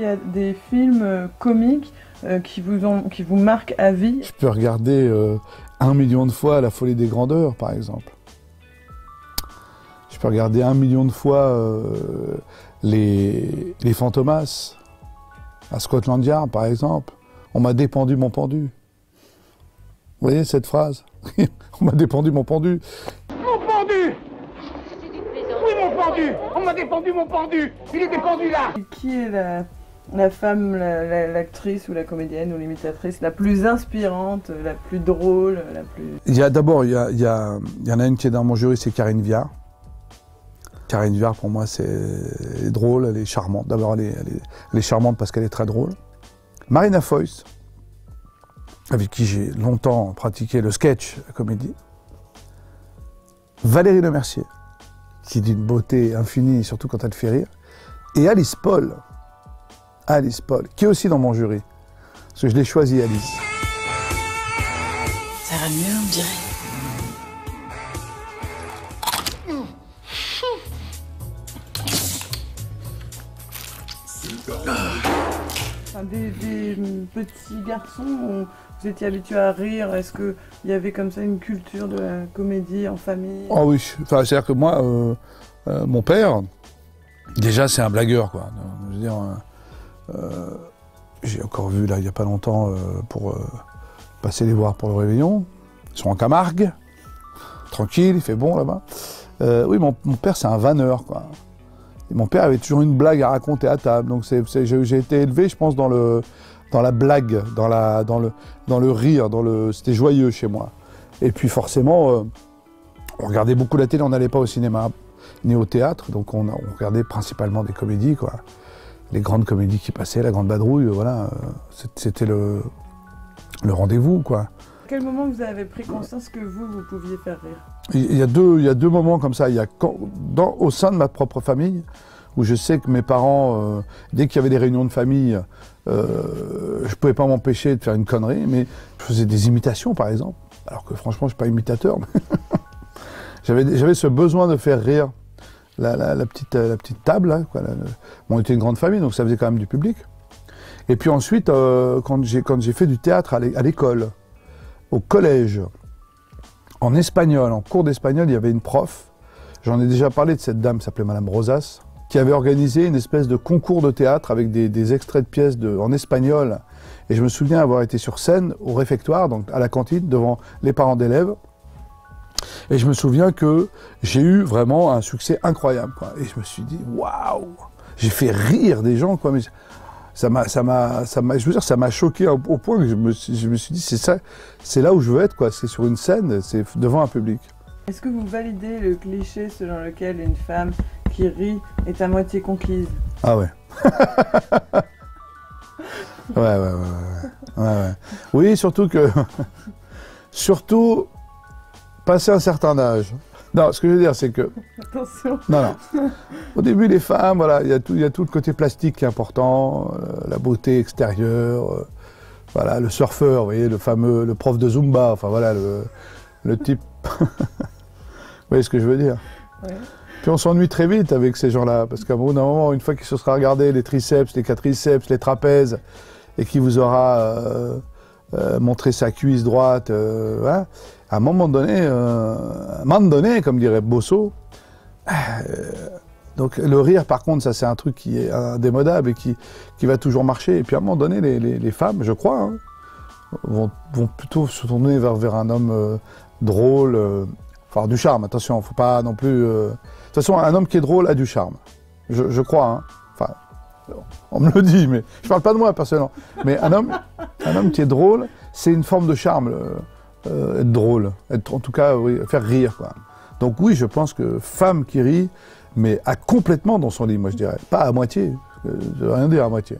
y a des films comiques qui vous marquent à vie? Je peux regarder 1 million de fois La Folie des Grandeurs, par exemple. Je peux regarder 1 million de fois les Fantomas, à Scotland Yard, par exemple. On m'a dépendu mon pendu. Vous voyez cette phrase? On m'a dépendu mon pendu. Mon pendu! Oui, mon pendu! On m'a dépendu mon pendu! Il est dépendu là! Qui est la femme, l'actrice ou la comédienne ou l'imitatrice la plus inspirante, la plus drôle, la plus... D'abord, il y en a une qui est dans mon jury, c'est Karine Viard. Karine Viard, pour moi, elle est drôle, elle est charmante. D'abord, elle est charmante parce qu'elle est très drôle. Marina Foïs, avec qui j'ai longtemps pratiqué le sketch, la comédie. Valérie Lemercier, qui est d'une beauté infinie, surtout quand elle fait rire. Et Alice Paul, qui est aussi dans mon jury. Parce que je l'ai choisie, Alice. Ça va mieux, on dirait. Enfin, des petits garçons, vous étiez habitués à rire, est-ce qu'il y avait comme ça une culture de la comédie en famille? Oh oui, enfin, c'est-à-dire que moi, mon père, déjà c'est un blagueur, quoi. Je veux dire, j'ai encore vu là il n'y a pas longtemps pour passer les voir pour le réveillon. Ils sont en Camargue, tranquille, il fait bon là-bas. Oui, mon père c'est un vanneur, quoi. Et mon père avait toujours une blague à raconter à table, donc j'ai été élevé, je pense, dans la blague, dans le rire, c'était joyeux chez moi. Et puis forcément, on regardait beaucoup la télé, on n'allait pas au cinéma ni au théâtre, donc on regardait principalement des comédies, quoi. Les grandes comédies qui passaient, La Grande Vadrouille, voilà, c'était le rendez-vous, quoi. À quel moment vous avez pris conscience que vous pouviez faire rire? Il y a deux moments comme ça. Il y a au sein de ma propre famille, où je sais que mes parents, dès qu'il y avait des réunions de famille, je ne pouvais pas m'empêcher de faire une connerie, mais je faisais des imitations, par exemple. Alors que franchement, je ne suis pas imitateur. J'avais ce besoin de faire rire la petite table. Là, quoi. Bon, on était une grande famille, donc ça faisait quand même du public. Et puis ensuite, quand j'ai fait du théâtre à l'école, au collège, en espagnol, en cours d'espagnol, il y avait une prof, j'en ai déjà parlé de cette dame qui s'appelait Madame Rosas, qui avait organisé une espèce de concours de théâtre avec des extraits de pièces en espagnol. Et je me souviens avoir été sur scène au réfectoire, donc à la cantine, devant les parents d'élèves. Et je me souviens que j'ai eu vraiment un succès incroyable, quoi. Et je me suis dit, waouh, j'ai fait rire des gens, quoi. Mais ça m'a choqué au point que je me suis dit, c'est ça, c'est là où je veux être, quoi. C'est sur une scène, c'est devant un public. Est-ce que vous validez le cliché selon lequel une femme qui rit est à moitié conquise? Ah ouais. ouais. Oui, surtout que... surtout, passer un certain âge. Non, ce que je veux dire, c'est que... Attention. Non. Au début, les femmes, voilà, il y a tout le côté plastique qui est important, la beauté extérieure, voilà, le surfeur, vous voyez, le prof de Zumba, enfin voilà, le type... vous voyez ce que je veux dire? Ouais. Puis on s'ennuie très vite avec ces gens-là, parce qu'à un moment, une fois qu'il se sera regardé les triceps, les quadriceps, les trapèzes, et qu'il vous aura montré sa cuisse droite, voilà, à un moment donné, comme dirait Bosso, donc le rire, par contre, ça c'est un truc qui est indémodable et qui va toujours marcher. Et puis à un moment donné, les femmes, je crois, hein, vont plutôt se tourner vers un homme drôle, enfin du charme, attention, il ne faut pas non plus... De toute façon, un homme qui est drôle a du charme, je crois, hein. Enfin, on me le dit, mais je ne parle pas de moi personnellement. Mais un homme qui est drôle, c'est une forme de charme, être drôle, en tout cas, oui, faire rire, quoi. Donc oui, je pense que femme qui rit, mais à complètement dans son lit, moi je dirais. Pas à moitié, je ne veux rien dire à moitié.